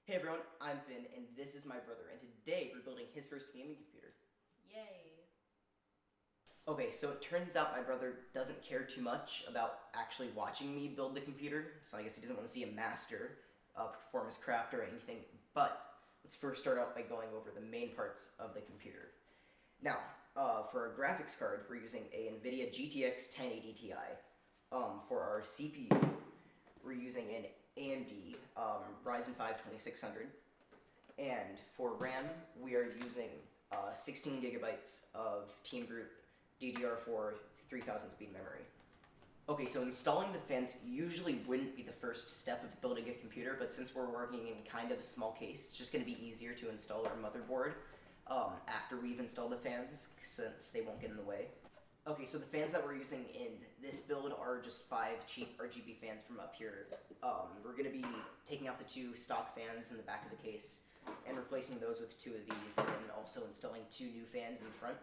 Hey everyone, I'm Finn, and this is my brother, and today we're building his first gaming computer. Yay. Okay, so it turns out my brother doesn't care too much about actually watching me build the computer, so I guess he doesn't want to see a master perform his craft or anything, but let's first start out by going over the main parts of the computer. Now, for our graphics card, we're using a NVIDIA GTX 1080 Ti. For our CPU, we're using an AMD Ryzen 5 2600, and for RAM we are using 16 gigabytes of Team Group DDR4 3000 speed memory. Okay, so installing the fans usually wouldn't be the first step of building a computer, but since we're working in kind of a small case, it's just going to be easier to install our motherboard after we've installed the fans, since they won't get in the way. Okay, so the fans that we're using in this build are just 5 cheap RGB fans from up here. We're going to be taking out the 2 stock fans in the back of the case and replacing those with 2 of these, and then also installing 2 new fans in the front.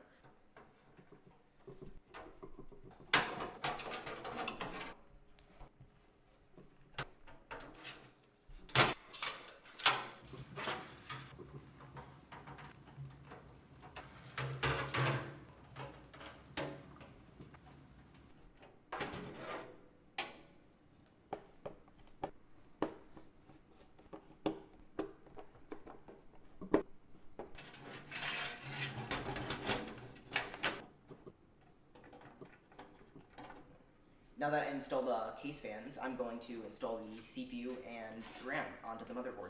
Now that I installed the case fans, I'm going to install the CPU and RAM onto the motherboard.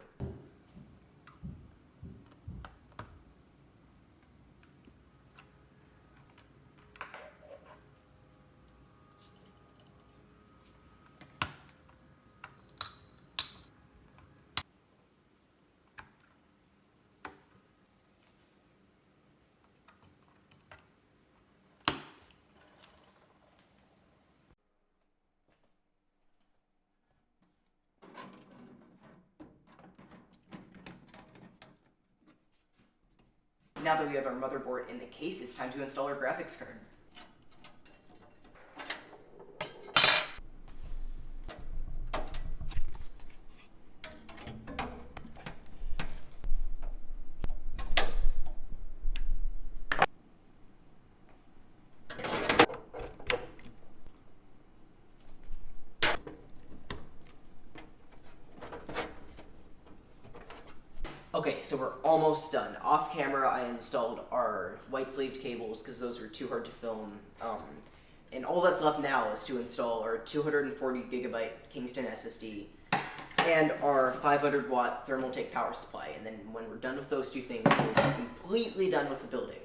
Now that we have our motherboard in the case, it's time to install our graphics card. Okay, so we're almost done. Off camera, I installed our white sleeved cables because those were too hard to film. And all that's left now is to install our 240 gigabyte Kingston SSD and our 500 watt Thermaltake power supply. And then when we're done with those 2 things, we'll be completely done with the building.